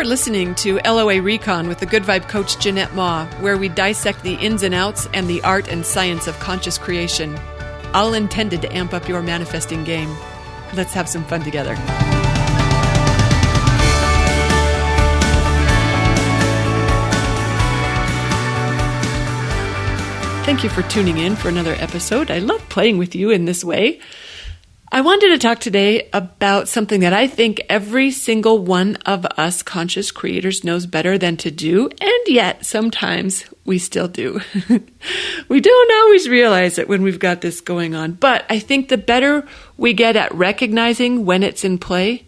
listening to LOA Recon with the Good Vibe Coach Jeanette Ma, where we dissect the ins and outs and the art and science of conscious creation, all intended to amp up your manifesting game. Let's have some fun together. Thank you for tuning in for another episode. I love playing with you in this way. I wanted to talk today about something that I think every single one of us conscious creators knows better than to do, and yet sometimes we still do. We don't always realize it when we've got this going on, but I think the better we get at recognizing when it's in play,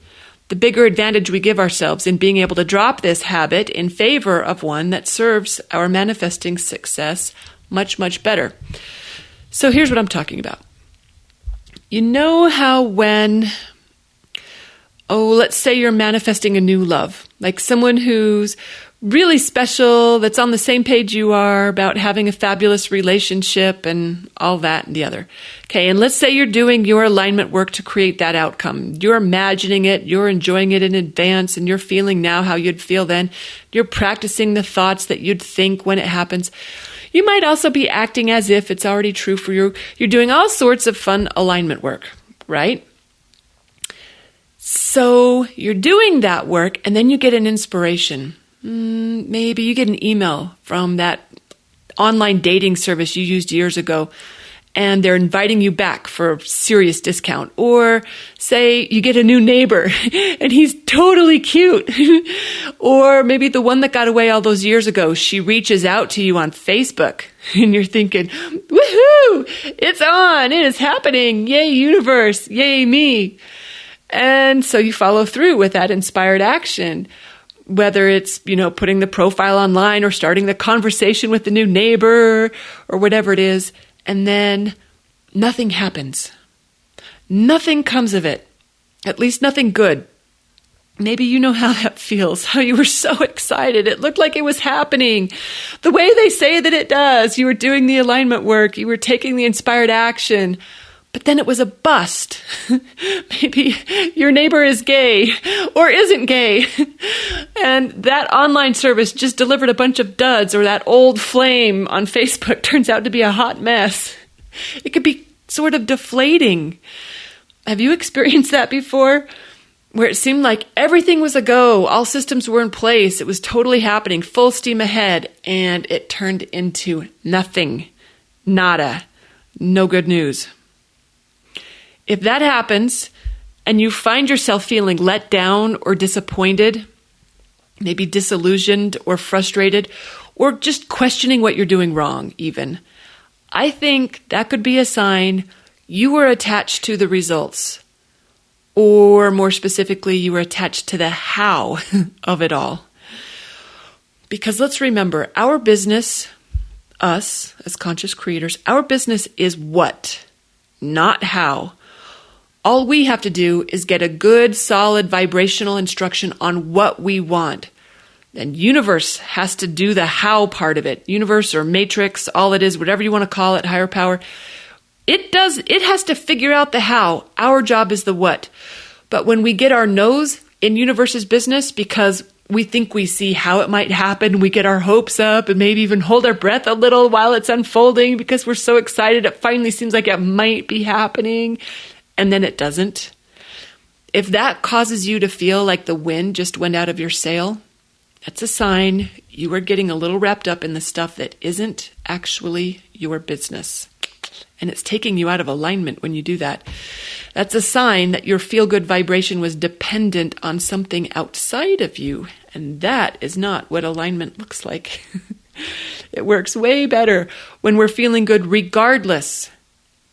the bigger advantage we give ourselves in being able to drop this habit in favor of one that serves our manifesting success much, much better. So here's what I'm talking about. You know how let's say you're manifesting a new love, like someone who's really special, that's on the same page you are about having a fabulous relationship and all that and the other. Okay, and let's say you're doing your alignment work to create that outcome. You're imagining it, you're enjoying it in advance, and you're feeling now how you'd feel then. You're practicing the thoughts that you'd think when it happens. You might also be acting as if it's already true for you. You're doing all sorts of fun alignment work, right? So you're doing that work, and then you get an inspiration. Maybe you get an email from that online dating service you used years ago, and they're inviting you back for a serious discount. Or say you get a new neighbor and he's totally cute. Or maybe the one that got away all those years ago, she reaches out to you on Facebook and you're thinking, woohoo, it's on, it is happening. Yay, universe. Yay, me. And so you follow through with that inspired action. Whether it's, putting the profile online or starting the conversation with the new neighbor or whatever it is. And then nothing happens. Nothing comes of it. At least nothing good. Maybe you know how that feels, how you were so excited. It looked like it was happening. The way they say that it does. You were doing the alignment work. You were taking the inspired action. But then it was a bust. Maybe your neighbor is gay or isn't gay. And that online service just delivered a bunch of duds, or that old flame on Facebook turns out to be a hot mess. It could be sort of deflating. Have you experienced that before? Where it seemed like everything was a go, all systems were in place, it was totally happening, full steam ahead, and it turned into nothing. Nada. No good news. If that happens and you find yourself feeling let down or disappointed, maybe disillusioned or frustrated, or just questioning what you're doing wrong even, I think that could be a sign you were attached to the results. Or more specifically, you were attached to the how of it all. Because let's remember, our business, us as conscious creators, our business is what, not how. All we have to do is get a good, solid vibrational instruction on what we want. And universe has to do the how part of it. Universe or matrix, all it is, whatever you want to call it, higher power. It has to figure out the how. Our job is the what. But when we get our nose in universe's business because we think we see how it might happen, we get our hopes up and maybe even hold our breath a little while it's unfolding because we're so excited it finally seems like it might be happening. And then it doesn't. If that causes you to feel like the wind just went out of your sail, that's a sign you are getting a little wrapped up in the stuff that isn't actually your business. And it's taking you out of alignment when you do that. That's a sign that your feel-good vibration was dependent on something outside of you. And that is not what alignment looks like. It works way better when we're feeling good regardless.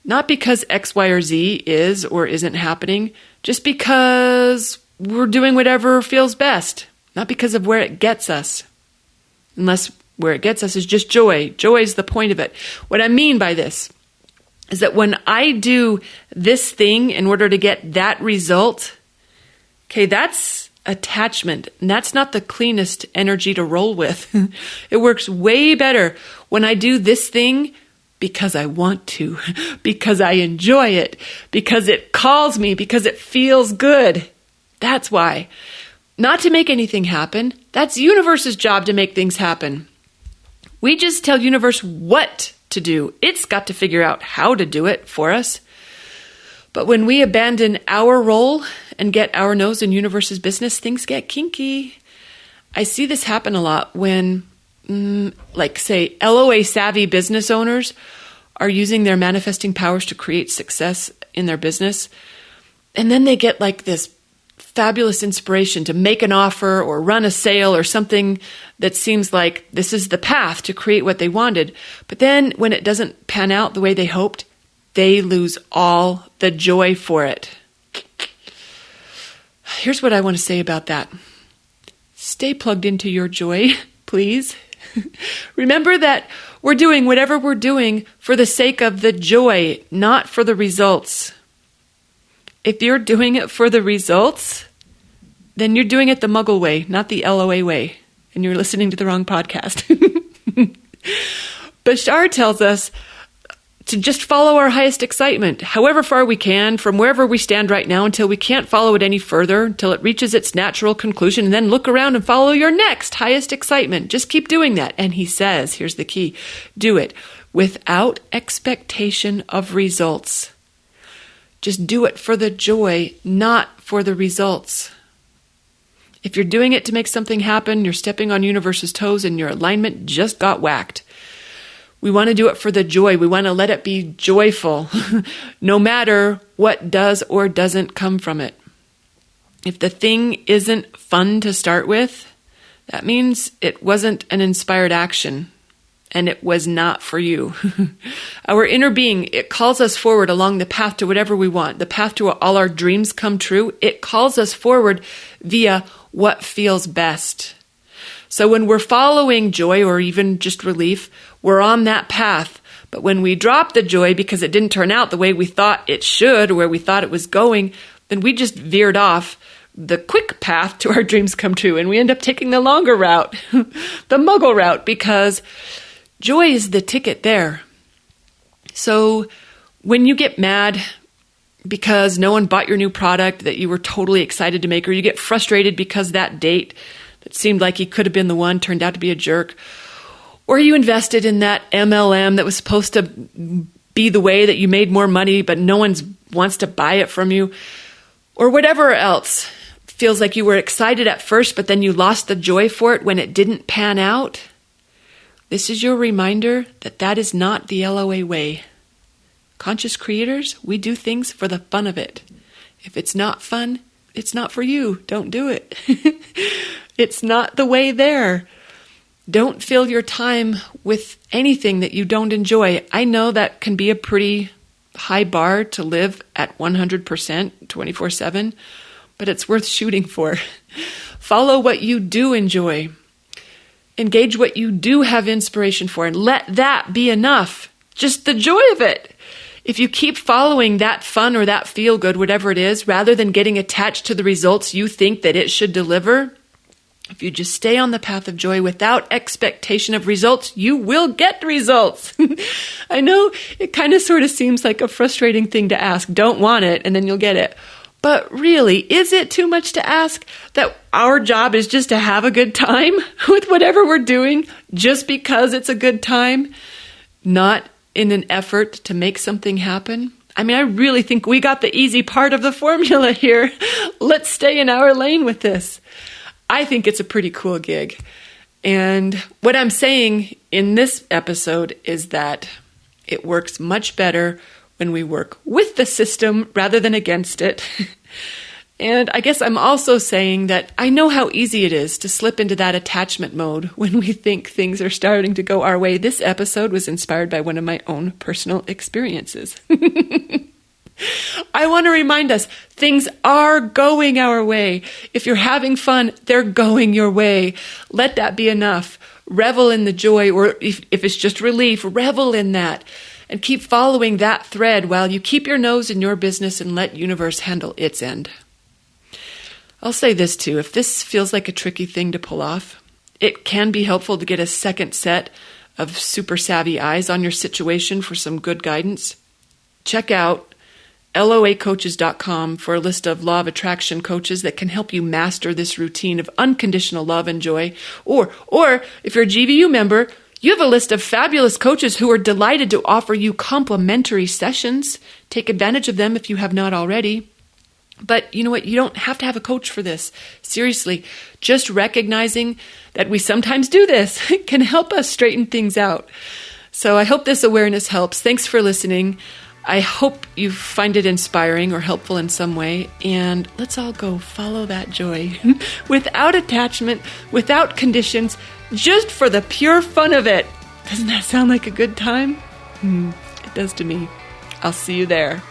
Not because X, Y, or Z is or isn't happening, just because we're doing whatever feels best, not because of where it gets us. Unless where it gets us is just joy. Joy is the point of it. What I mean by this is that when I do this thing in order to get that result, okay, that's attachment, and that's not the cleanest energy to roll with. It works way better when I do this thing because I want to, because I enjoy it, because it calls me, because it feels good. That's why. not to make anything happen. That's universe's job to make things happen. We just tell universe what to do. It's got to figure out how to do it for us. But when we abandon our role and get our nose in universe's business, things get kinky. I see this happen a lot when, say, LOA savvy business owners are using their manifesting powers to create success in their business. And then they get like this fabulous inspiration to make an offer or run a sale or something that seems like this is the path to create what they wanted. But then when it doesn't pan out the way they hoped, they lose all the joy for it. Here's what I want to say about that. Stay plugged into your joy, please. Remember that we're doing whatever we're doing for the sake of the joy, not for the results. If you're doing it for the results, then you're doing it the Muggle way, not the LOA way, and you're listening to the wrong podcast. Bashar tells us to just follow our highest excitement, however far we can, from wherever we stand right now until we can't follow it any further, until it reaches its natural conclusion, and then look around and follow your next highest excitement. Just keep doing that. And he says, here's the key, do it without expectation of results. Just do it for the joy, not for the results. If you're doing it to make something happen, you're stepping on universe's toes and your alignment just got whacked. We want to do it for the joy. We want to let it be joyful, no matter what does or doesn't come from it. If the thing isn't fun to start with, that means it wasn't an inspired action, and it was not for you. Our inner being, it calls us forward along the path to whatever we want, the path to all our dreams come true. It calls us forward via what feels best. So when we're following joy or even just relief, we're on that path. But when we drop the joy because it didn't turn out the way we thought it should or where we thought it was going, then we just veered off the quick path to our dreams come true. And we end up taking the longer route, the Muggle route, because joy is the ticket there. So when you get mad because no one bought your new product that you were totally excited to make, or you get frustrated because that date that seemed like he could have been the one turned out to be a jerk, or you invested in that MLM that was supposed to be the way that you made more money, but no one wants to buy it from you, or whatever else feels like you were excited at first, but then you lost the joy for it when it didn't pan out. This is your reminder that that is not the LOA way. Conscious creators, we do things for the fun of it. If it's not fun, it's not for you. Don't do it. It's not the way there. Don't fill your time with anything that you don't enjoy. I know that can be a pretty high bar to live at 100% 24/7, but it's worth shooting for. Follow what you do enjoy. Engage what you do have inspiration for, and let that be enough. Just the joy of it. If you keep following that fun or that feel good, whatever it is, rather than getting attached to the results you think that it should deliver, if you just stay on the path of joy without expectation of results, you will get results. I know it kind of sort of seems like a frustrating thing to ask. Don't want it, and then you'll get it. But really, is it too much to ask that our job is just to have a good time with whatever we're doing just because it's a good time, not in an effort to make something happen? I mean, I really think we got the easy part of the formula here. Let's stay in our lane with this. I think it's a pretty cool gig. And what I'm saying in this episode is that it works much better when we work with the system rather than against it. And I guess I'm also saying that I know how easy it is to slip into that attachment mode when we think things are starting to go our way. This episode was inspired by one of my own personal experiences. I want to remind us, things are going our way. If you're having fun, they're going your way. Let that be enough. Revel in the joy, or if it's just relief, revel in that. And keep following that thread while you keep your nose in your business and let universe handle its end. I'll say this too, if this feels like a tricky thing to pull off, it can be helpful to get a second set of super savvy eyes on your situation for some good guidance. Check out loacoaches.com for a list of law of attraction coaches that can help you master this routine of unconditional love and joy. Or if you're a GVU member, you have a list of fabulous coaches who are delighted to offer you complimentary sessions. Take advantage of them if you have not already. But you know what? You don't have to have a coach for this. Seriously, just recognizing that we sometimes do this can help us straighten things out. So I hope this awareness helps. Thanks for listening. I hope you find it inspiring or helpful in some way. And let's all go follow that joy without attachment, without conditions, just for the pure fun of it. Doesn't that sound like a good time? It does to me. I'll see you there.